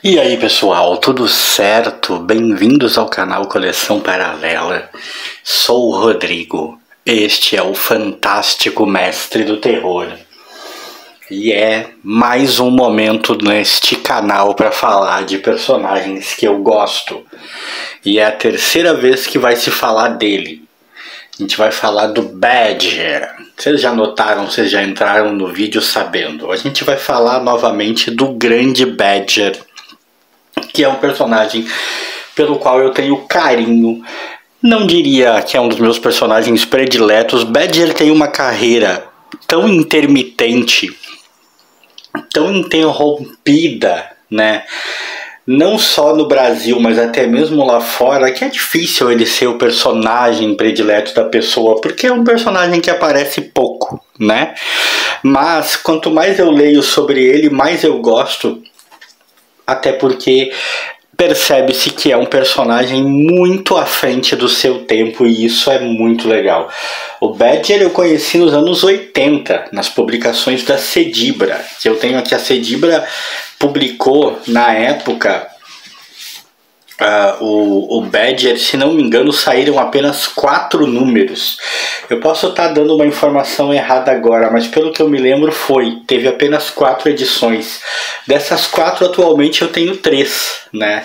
E aí pessoal, tudo certo? Bem-vindos ao canal Coleção Paralela. Sou o Rodrigo, este é o fantástico mestre do terror. E é mais um momento neste canal para falar de personagens que eu gosto. E é a terceira vez que vai se falar dele. A gente vai falar do Badger. Vocês já notaram, vocês já entraram no vídeo sabendo. A gente vai falar novamente do grande Badger, que é um personagem pelo qual eu tenho carinho. Não diria que é um dos meus personagens prediletos. Badger tem uma carreira tão intermitente, tão interrompida, né? Não só no Brasil, mas até mesmo lá fora, que é difícil ele ser o personagem predileto da pessoa, porque é um personagem que aparece pouco, né? Mas quanto mais eu leio sobre ele, mais eu gosto. Até porque percebe-se que é um personagem muito à frente do seu tempo e isso é muito legal. O Badger eu conheci nos anos 80, nas publicações da Cedibra. Que eu tenho aqui, a Cedibra publicou na época o Badger, se não me engano, saíram apenas 4 números. Eu posso estar dando uma informação errada agora, mas pelo que eu me lembro teve apenas 4 edições. Dessas 4, atualmente eu tenho 3, né?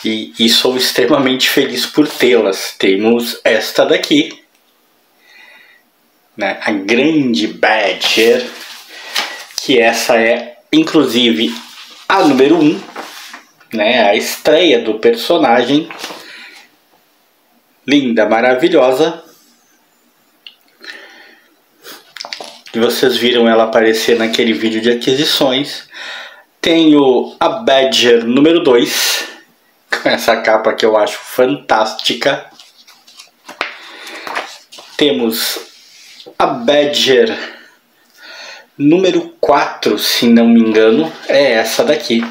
E sou extremamente feliz por tê-las. Temos esta daqui, né? A grande Badger, que essa é, inclusive, a número 1. Né, a estreia do personagem, linda, maravilhosa, e vocês viram ela aparecer naquele vídeo de aquisições. Tenho a Badger número 2, com essa capa que eu acho fantástica. Temos a Badger número 4, se não me engano, é essa daqui.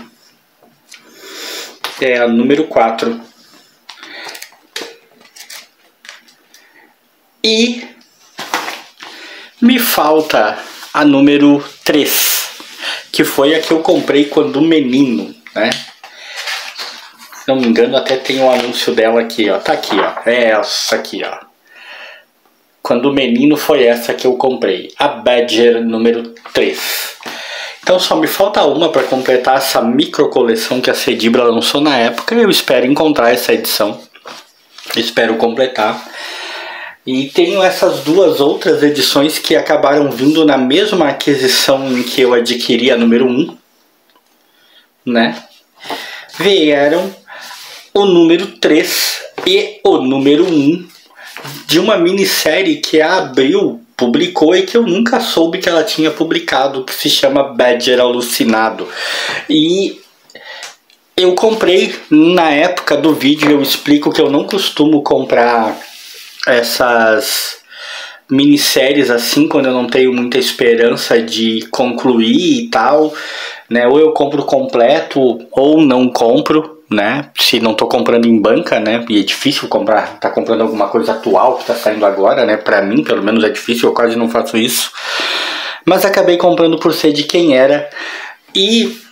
É a número 4. E me falta a número 3, que foi a que eu comprei quando menino, né? Se não me engano, até tem um anúncio dela aqui, ó. Tá aqui, ó. É essa aqui, ó. Quando menino foi essa que eu comprei. A Badger número 3. Então só me falta uma para completar essa micro coleção que a Cedibra lançou na época. Eu espero encontrar essa edição. Espero completar. E tenho essas 2 outras edições que acabaram vindo na mesma aquisição em que eu adquiri a número 1. Né? Vieram o número 3 e o número 1 de uma minissérie que a Abril publicou e que eu nunca soube que ela tinha publicado, que se chama Badger Alucinado. E eu comprei na época do vídeo. Eu explico que eu não costumo comprar essas minisséries assim quando eu não tenho muita esperança de concluir e tal, né? Ou eu compro completo ou não compro, né? Se não tô comprando em banca, né? E é difícil comprar, tá comprando alguma coisa atual que tá saindo agora, né? Pra mim, pelo menos, é difícil, eu quase não faço isso. Mas acabei comprando por ser de quem era. E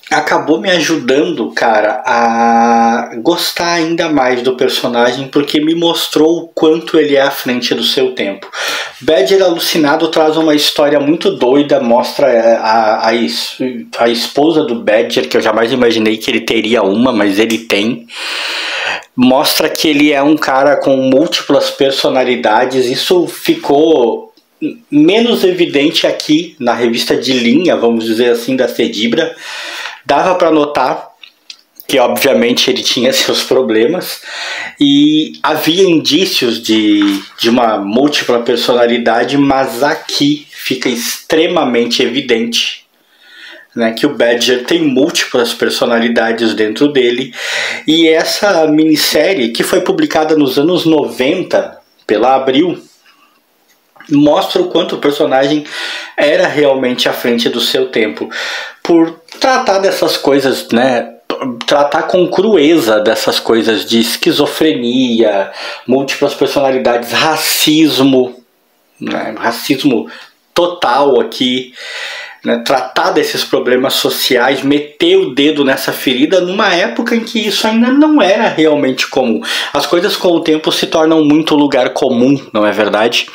acabou me ajudando, cara, a gostar ainda mais do personagem, porque me mostrou o quanto ele é à frente do seu tempo. Badger Alucinado traz uma história muito doida, mostra a esposa do Badger, que eu jamais imaginei que ele teria uma, mas ele tem. Mostra que ele é um cara com múltiplas personalidades. Isso ficou menos evidente aqui na revista de linha, vamos dizer assim, da Cedibra. Dava para notar que obviamente ele tinha seus problemas e havia indícios de uma múltipla personalidade, mas aqui fica extremamente evidente, né, que o Badger tem múltiplas personalidades dentro dele. E essa minissérie, que foi publicada nos anos 90 pela Abril, mostra o quanto o personagem era realmente à frente do seu tempo, por tratar dessas coisas, né? Tratar com crueza dessas coisas de esquizofrenia, múltiplas personalidades, racismo, né? Racismo total aqui, né, tratar desses problemas sociais, meter o dedo nessa ferida numa época em que isso ainda não era realmente comum. As coisas com o tempo se tornam muito lugar comum, não é verdade?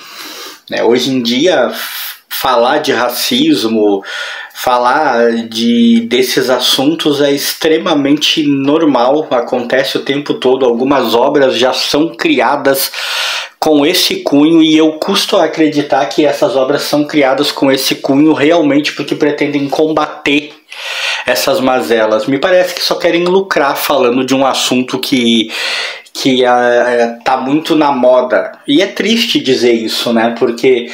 Né, hoje em dia, falar de racismo, falar desses assuntos é extremamente normal, acontece o tempo todo. Algumas obras já são criadas com esse cunho, e eu custo a acreditar que essas obras são criadas com esse cunho realmente porque pretendem combater essas mazelas. Me parece que só querem lucrar falando de um assunto que tá muito na moda. E é triste dizer isso, né? Porque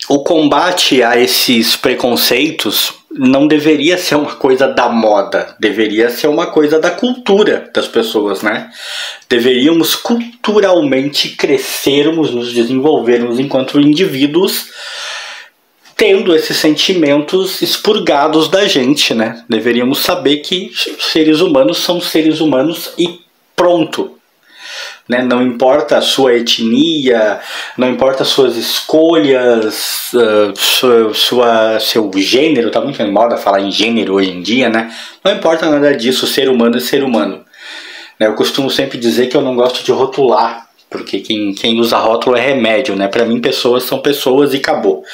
o combate a esses preconceitos não deveria ser uma coisa da moda, deveria ser uma coisa da cultura das pessoas, né? Deveríamos culturalmente crescermos, nos desenvolvermos enquanto indivíduos, tendo esses sentimentos expurgados da gente, né? Deveríamos saber que seres humanos são seres humanos e pronto. Né? Não importa a sua etnia, não importa as suas escolhas, seu gênero, tá muito em moda falar em gênero hoje em dia, né? Não importa nada disso, ser humano é ser humano. Né? Eu costumo sempre dizer que eu não gosto de rotular, porque quem usa rótulo é remédio, né? Pra mim, pessoas são pessoas e acabou.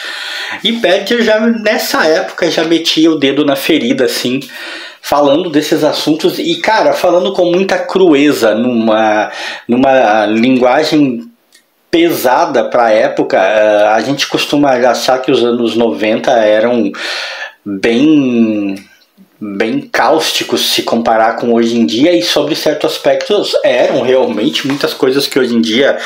E Badger já nessa época já metia o dedo na ferida, assim, falando desses assuntos e, cara, falando com muita crueza, numa linguagem pesada para a época. A gente costuma achar que os anos 90 eram bem cáusticos se comparar com hoje em dia, e sobre certos aspectos eram realmente muitas coisas que hoje em dia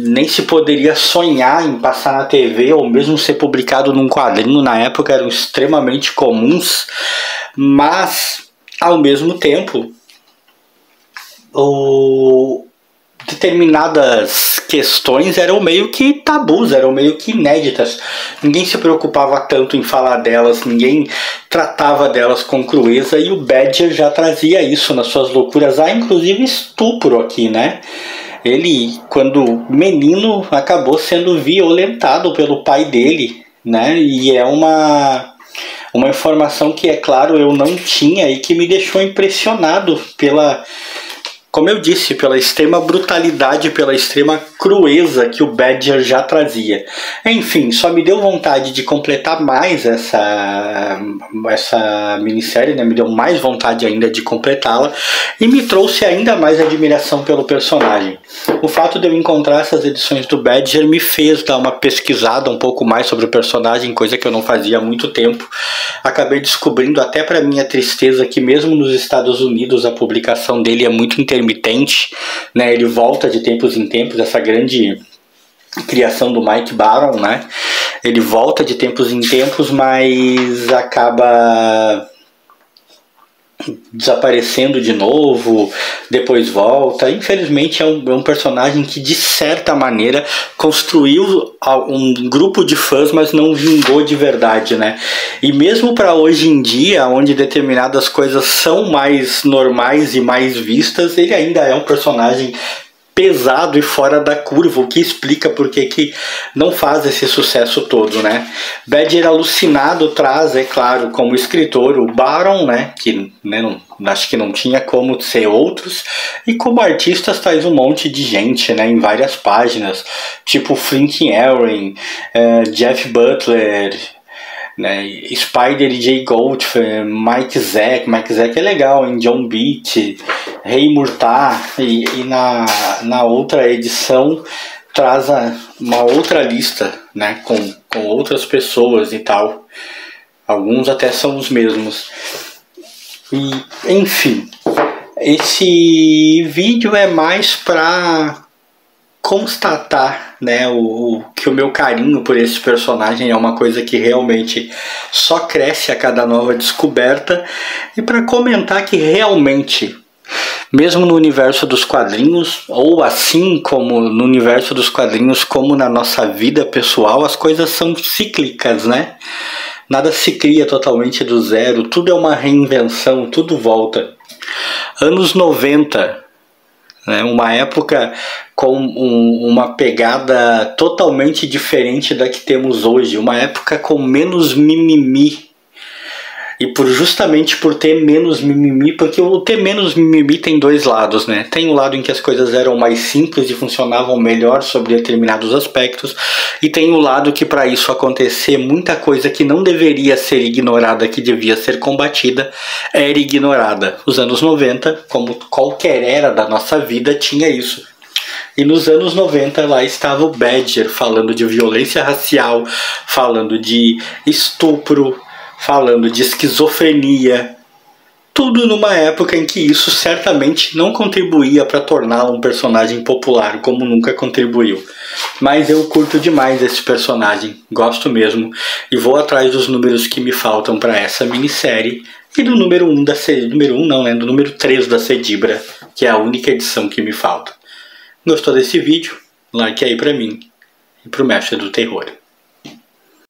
nem se poderia sonhar em passar na TV ou mesmo ser publicado num quadrinho. Na época eram extremamente comuns, mas ao mesmo tempo determinadas questões eram meio que tabus, eram meio que inéditas. Ninguém se preocupava tanto em falar delas, ninguém tratava delas com crueza, e o Badger já trazia isso nas suas loucuras. Há inclusive estupro aqui, né? Ele, quando menino, acabou sendo violentado pelo pai dele, né? E é uma informação que, é claro, eu não tinha e que me deixou impressionado pela, como eu disse, pela extrema brutalidade, pela extrema crueza que o Badger já trazia. Enfim, só me deu vontade de completar mais essa minissérie, né? Me deu mais vontade ainda de completá-la e me trouxe ainda mais admiração pelo personagem. O fato de eu encontrar essas edições do Badger me fez dar uma pesquisada um pouco mais sobre o personagem, coisa que eu não fazia há muito tempo. Acabei descobrindo, até para minha tristeza, que mesmo nos Estados Unidos a publicação dele é muito intermitente, né? Ele volta de tempos em tempos, essa grande criação do Mike Baron, né? Ele volta de tempos em tempos, mas acaba desaparecendo de novo, depois volta. Infelizmente é um personagem que, de certa maneira, construiu um grupo de fãs, mas não vingou de verdade, né? E mesmo para hoje em dia, onde determinadas coisas são mais normais e mais vistas, ele ainda é um personagem pesado e fora da curva, o que explica por que não faz esse sucesso todo, né? Badger alucinado traz, é claro, como escritor, o Baron, né? Que, né, acho que não tinha como ser outros, e como artistas traz um monte de gente, né? Em várias páginas, tipo Frank Aaron, Jeff Butler, né, Spider e Jay Goldfer, Mike Zeck é legal, em John Beat, Rei Murtaugh, e na outra edição traz uma outra lista, né, com outras pessoas e tal. Alguns até são os mesmos. E, enfim, esse vídeo é mais para constatar, né, que o meu carinho por esse personagem é uma coisa que realmente só cresce a cada nova descoberta, e para comentar que realmente, mesmo no universo dos quadrinhos, ou assim como no universo dos quadrinhos, como na nossa vida pessoal, as coisas são cíclicas, né? Nada se cria totalmente do zero, tudo é uma reinvenção, tudo volta. Anos 90, né? Uma época com uma pegada totalmente diferente da que temos hoje, uma época com menos mimimi. E justamente por ter menos mimimi, porque o ter menos mimimi tem dois lados, né? Tem o lado em que as coisas eram mais simples e funcionavam melhor sobre determinados aspectos, e tem o lado que para isso acontecer, muita coisa que não deveria ser ignorada, que devia ser combatida, era ignorada. Os anos 90, como qualquer era da nossa vida, tinha isso. E nos anos 90 lá estava o Badger falando de violência racial, falando de estupro, falando de esquizofrenia, tudo numa época em que isso certamente não contribuía para torná-lo um personagem popular, como nunca contribuiu. Mas eu curto demais esse personagem, gosto mesmo, e vou atrás dos números que me faltam para essa minissérie, e do número 1 da do número 3 da Cedibra, que é a única edição que me falta. Gostou desse vídeo? Like aí pra mim e pro Mestre do Terror.